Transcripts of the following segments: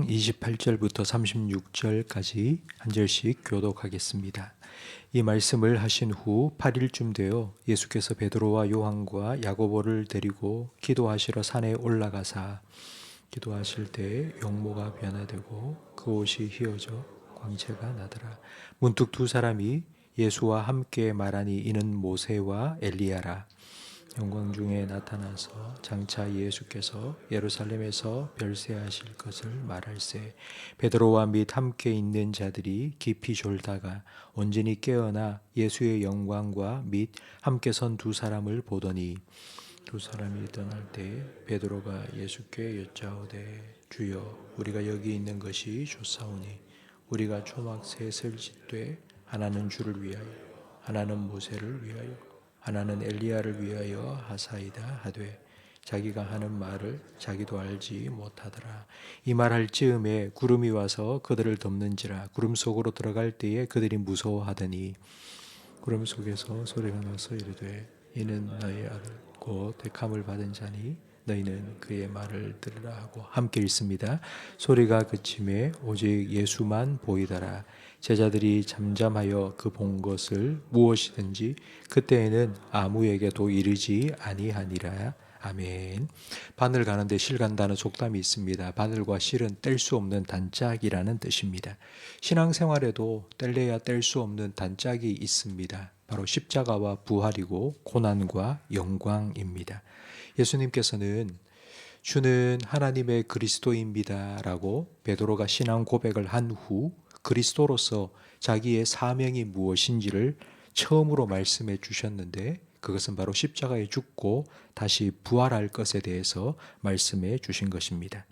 28절부터 36절까지 한 절씩 교독하겠습니다. 이 말씀을 하신 후 8일쯤 되어 예수께서 베드로와 요한과 야고보를 데리고 기도하시러 산에 올라가사 기도하실 때 용모가 변화되고 그 옷이 휘어져 광채가 나더라. 문득 두 사람이 예수와 함께 말하니 이는 모세와 엘리야라. 영광 중에 나타나서 장차 예수께서 예루살렘에서 별세하실 것을 말할세. 베드로와 및 함께 있는 자들이 깊이 졸다가 온전히 깨어나 예수의 영광과 및 함께 선 두 사람을 보더니 두 사람이 떠날 때 베드로가 예수께 여짜오되 주여 우리가 여기 있는 것이 좋사오니 우리가 초막 셋을 짓되 하나는 주를 위하여 하나는 모세를 위하여 하나는 엘리야를 위하여 하사이다 하되 자기가 하는 말을 자기도 알지 못하더라. 이 말할 즈음에 구름이 와서 그들을 덮는지라. 구름 속으로 들어갈 때에 그들이 무서워하더니 구름 속에서 소리가 나서 이르되 이는 너희 아들 곧 택함을 받은 자니 너희는 그의 말을 들으라 하고 함께 읽습니다. 소리가 그침에 오직 예수만 보이더라. 제자들이 잠잠하여 그 본 것을 무엇이든지 그때에는 아무에게도 이르지 아니하니라. 아멘. 바늘 가는데 실 간다는 속담이 있습니다. 바늘과 실은 뗄 수 없는 단짝이라는 뜻입니다. 신앙생활에도 뗄래야 뗄 수 없는 단짝이 있습니다. 바로 십자가와 부활이고 고난과 영광입니다. 예수님께서는 주는 하나님의 그리스도입니다 라고 베드로가 신앙 고백을 한 후 그리스도로서 자기의 사명이 무엇인지를 처음으로 말씀해 주셨는데 그것은 바로 십자가에 죽고 다시 부활할 것에 대해서 말씀해 주신 것입니다.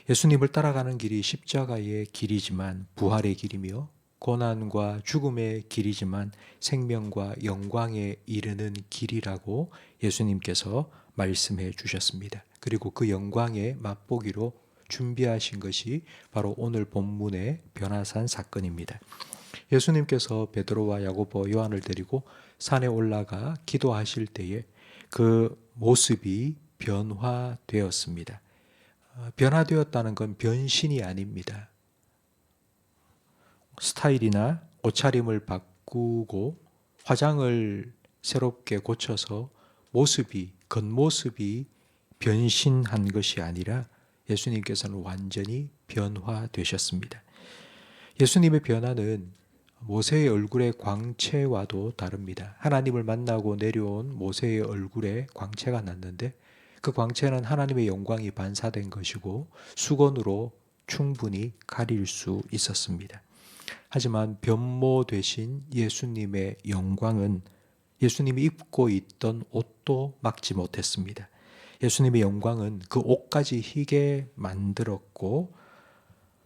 예수님을 따라가는 길이 십자가의 길이지만 부활의 길이며 고난과 죽음의 길이지만 생명과 영광에 이르는 길이라고 예수님께서 말씀해 주셨습니다. 그리고 그 영광의 맛보기로 준비하신 것이 바로 오늘 본문의 변화산 사건입니다. 예수님께서 베드로와 야고보, 요한을 데리고 산에 올라가 기도하실 때에 그 모습이 변화되었습니다. 변화되었다는 건 변신이 아닙니다. 스타일이나 옷차림을 바꾸고 화장을 새롭게 고쳐서 겉모습이 변신한 것이 아니라 예수님께서는 완전히 변화되셨습니다. 예수님의 변화는 모세의 얼굴의 광채와도 다릅니다. 하나님을 만나고 내려온 모세의 얼굴에 광채가 났는데 그 광채는 하나님의 영광이 반사된 것이고 수건으로 충분히 가릴 수 있었습니다. 하지만 변모되신 예수님의 영광은 예수님이 입고 있던 옷도 막지 못했습니다. 예수님의 영광은 그 옷까지 희게 만들었고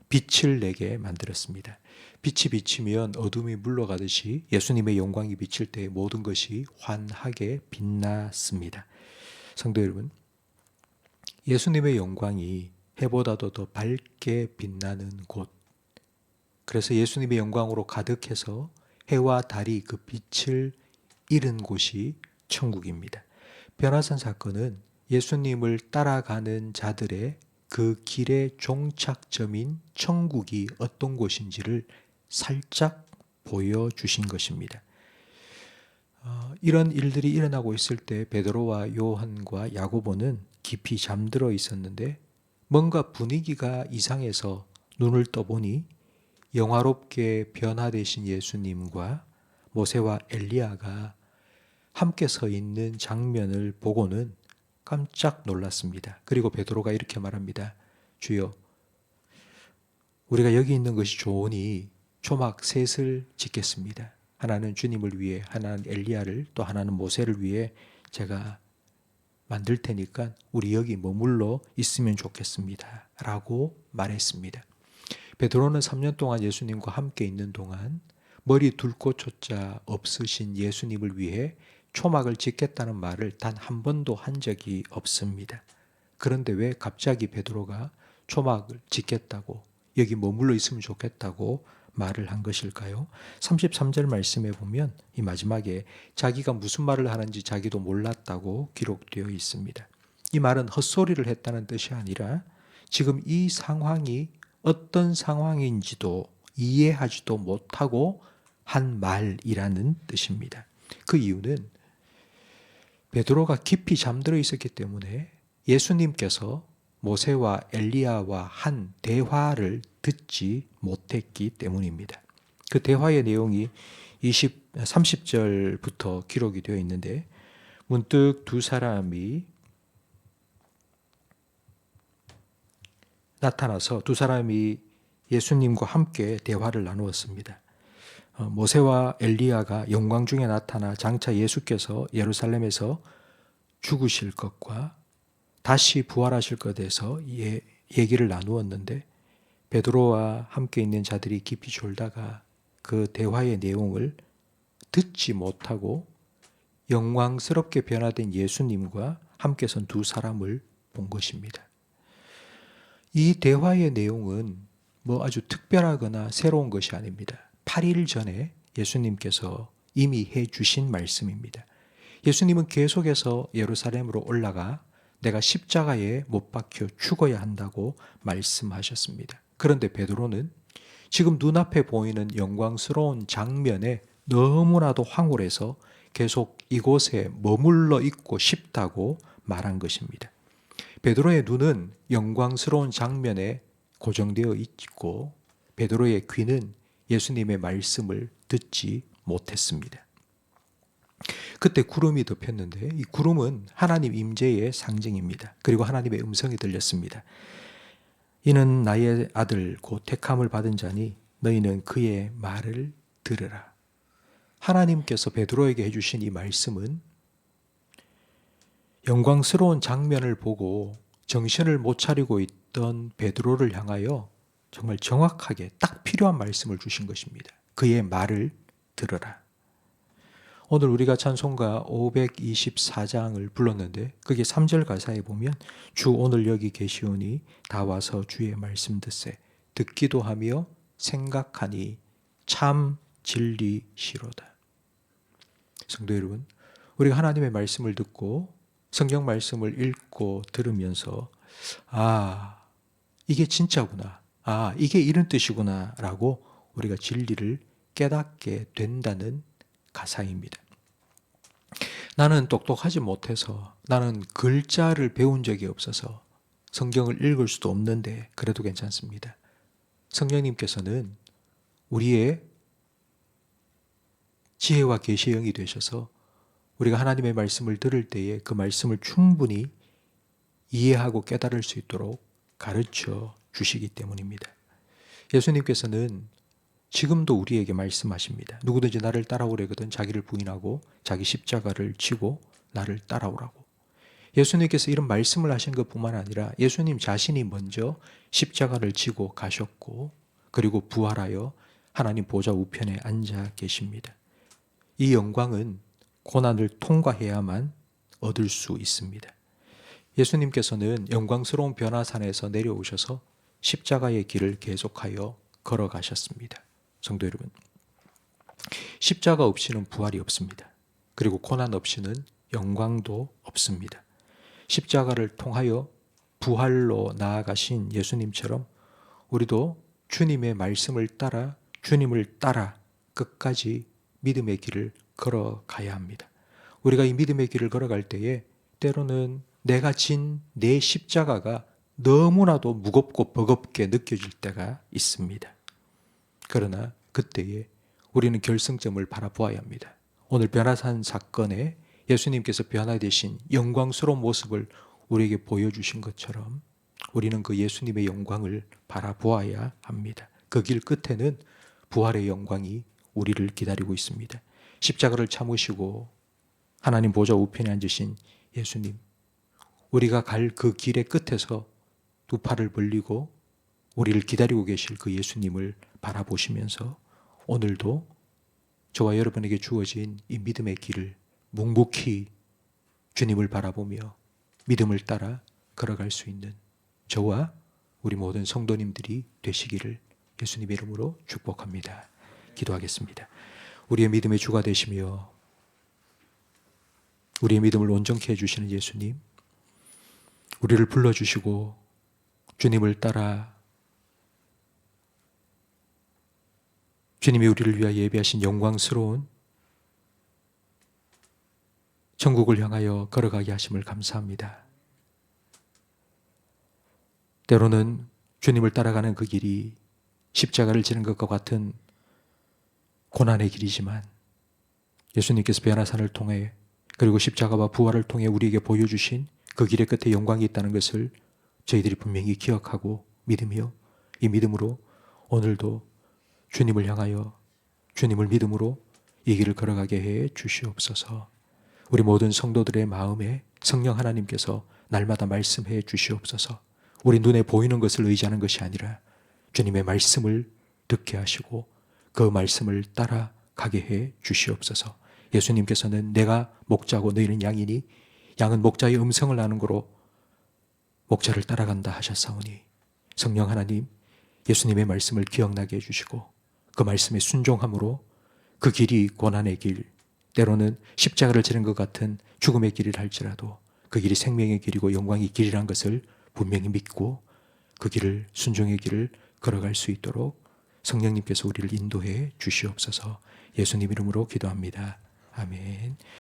빛을 내게 만들었습니다. 빛이 비치면 어둠이 물러가듯이 예수님의 영광이 비칠 때 모든 것이 환하게 빛났습니다. 성도 여러분, 예수님의 영광이 해보다도 더 밝게 빛나는 곳, 그래서 예수님의 영광으로 가득해서 해와 달이 그 빛을 잃은 곳이 천국입니다. 변화산 사건은 예수님을 따라가는 자들의 그 길의 종착점인 천국이 어떤 곳인지를 살짝 보여주신 것입니다. 이런 일들이 일어나고 있을 때 베드로와 요한과 야고보는 깊이 잠들어 있었는데 뭔가 분위기가 이상해서 눈을 떠보니 영화롭게 변화되신 예수님과 모세와 엘리야가 함께 서 있는 장면을 보고는 깜짝 놀랐습니다. 그리고 베드로가 이렇게 말합니다. 주여, 우리가 여기 있는 것이 좋으니 초막 셋을 짓겠습니다. 하나는 주님을 위해, 하나는 엘리야를, 또 하나는 모세를 위해 제가 만들 테니까 우리 여기 머물러 있으면 좋겠습니다. 라고 말했습니다. 베드로는 3년 동안 예수님과 함께 있는 동안 머리 둘 곳조차 없으신 예수님을 위해 초막을 짓겠다는 말을 단 한 번도 한 적이 없습니다. 그런데 왜 갑자기 베드로가 초막을 짓겠다고 여기 머물러 있으면 좋겠다고 말을 한 것일까요? 33절 말씀에 보면 이 마지막에 자기가 무슨 말을 하는지 자기도 몰랐다고 기록되어 있습니다. 이 말은 헛소리를 했다는 뜻이 아니라 지금 이 상황이 어떤 상황인지도 이해하지도 못하고 한 말이라는 뜻입니다. 그 이유는 베드로가 깊이 잠들어 있었기 때문에 예수님께서 모세와 엘리야와 한 대화를 듣지 못했기 때문입니다. 그 대화의 내용이 30절부터 기록이 되어 있는데, 문득 두 사람이 나타나서 두 사람이 예수님과 함께 대화를 나누었습니다. 모세와 엘리야가 영광 중에 나타나 장차 예수께서 예루살렘에서 죽으실 것과 다시 부활하실 것에 대해서 얘기를 나누었는데, 베드로와 함께 있는 자들이 깊이 졸다가 그 대화의 내용을 듣지 못하고 영광스럽게 변화된 예수님과 함께 선 두 사람을 본 것입니다. 이 대화의 내용은 뭐 아주 특별하거나 새로운 것이 아닙니다. 8일 전에 예수님께서 이미 해주신 말씀입니다. 예수님은 계속해서 예루살렘으로 올라가 내가 십자가에 못 박혀 죽어야 한다고 말씀하셨습니다. 그런데 베드로는 지금 눈앞에 보이는 영광스러운 장면에 너무나도 황홀해서 계속 이곳에 머물러 있고 싶다고 말한 것입니다. 베드로의 눈은 영광스러운 장면에 고정되어 있고 베드로의 귀는 예수님의 말씀을 듣지 못했습니다. 그때 구름이 덮였는데 이 구름은 하나님 임재의 상징입니다. 그리고 하나님의 음성이 들렸습니다. 이는 나의 아들 곧 택함을 받은 자니 너희는 그의 말을 들으라. 하나님께서 베드로에게 해주신 이 말씀은 영광스러운 장면을 보고 정신을 못 차리고 있던 베드로를 향하여 정말 정확하게 딱 필요한 말씀을 주신 것입니다. 그의 말을 들으라. 오늘 우리가 찬송가 524장을 불렀는데 그게 3절 가사에 보면 주 오늘 여기 계시오니 다 와서 주의 말씀 듣세 듣기도 하며 생각하니 참 진리시로다. 성도 여러분, 우리가 하나님의 말씀을 듣고 성경 말씀을 읽고 들으면서 이게 진짜구나. 이게 이런 뜻이구나 라고 우리가 진리를 깨닫게 된다는 가사입니다. 나는 똑똑하지 못해서 나는 글자를 배운 적이 없어서 성경을 읽을 수도 없는데 그래도 괜찮습니다. 성령님께서는 우리의 지혜와 계시의 영이 되셔서 우리가 하나님의 말씀을 들을 때에 그 말씀을 충분히 이해하고 깨달을 수 있도록 가르쳐 주시기 때문입니다. 예수님께서는 지금도 우리에게 말씀하십니다. 누구든지 나를 따라오려거든 자기를 부인하고 자기 십자가를 지고 나를 따라오라고. 예수님께서 이런 말씀을 하신 것뿐만 아니라 예수님 자신이 먼저 십자가를 지고 가셨고 그리고 부활하여 하나님 보좌 우편에 앉아 계십니다. 이 영광은 고난을 통과해야만 얻을 수 있습니다. 예수님께서는 영광스러운 변화산에서 내려오셔서 십자가의 길을 계속하여 걸어가셨습니다. 성도 여러분, 십자가 없이는 부활이 없습니다. 그리고 고난 없이는 영광도 없습니다. 십자가를 통하여 부활로 나아가신 예수님처럼 우리도 주님의 말씀을 따라 주님을 따라 끝까지 믿음의 길을 걸어가야 합니다. 우리가 이 믿음의 길을 걸어갈 때에 때로는 내가 진 내 십자가가 너무나도 무겁고 버겁게 느껴질 때가 있습니다. 그러나 그때에 우리는 결승점을 바라보아야 합니다. 오늘 변화산 사건에 예수님께서 변화되신 영광스러운 모습을 우리에게 보여주신 것처럼 우리는 그 예수님의 영광을 바라보아야 합니다. 그 길 끝에는 부활의 영광이 우리를 기다리고 있습니다. 십자가를 참으시고 하나님 보좌 우편에 앉으신 예수님, 우리가 갈 그 길의 끝에서 두 팔을 벌리고 우리를 기다리고 계실 그 예수님을 바라보시면서 오늘도 저와 여러분에게 주어진 이 믿음의 길을 묵묵히 주님을 바라보며 믿음을 따라 걸어갈 수 있는 저와 우리 모든 성도님들이 되시기를 예수님의 이름으로 축복합니다. 기도하겠습니다. 우리의 믿음의 주가 되시며 우리의 믿음을 온전케 해주시는 예수님, 우리를 불러주시고 주님을 따라 주님이 우리를 위하여 예비하신 영광스러운 천국을 향하여 걸어가게 하심을 감사합니다. 때로는 주님을 따라가는 그 길이 십자가를 지는 것과 같은 고난의 길이지만 예수님께서 변화산을 통해 그리고 십자가와 부활을 통해 우리에게 보여주신 그 길의 끝에 영광이 있다는 것을 저희들이 분명히 기억하고 믿으며 이 믿음으로 오늘도 주님을 향하여 주님을 믿음으로 이 길을 걸어가게 해 주시옵소서. 우리 모든 성도들의 마음에 성령 하나님께서 날마다 말씀해 주시옵소서. 우리 눈에 보이는 것을 의지하는 것이 아니라 주님의 말씀을 듣게 하시고 그 말씀을 따라가게 해 주시옵소서. 예수님께서는 내가 목자고 너희는 양이니 양은 목자의 음성을 아는 고로 목자를 따라간다 하셨사오니 성령 하나님 예수님의 말씀을 기억나게 해주시고 그 말씀에 순종함으로 그 길이 고난의 길, 때로는 십자가를 지는 것 같은 죽음의 길이라 할지라도 그 길이 생명의 길이고 영광의 길이란 것을 분명히 믿고 그 길을 순종의 길을 걸어갈 수 있도록 성령님께서 우리를 인도해 주시옵소서. 예수님 이름으로 기도합니다. 아멘.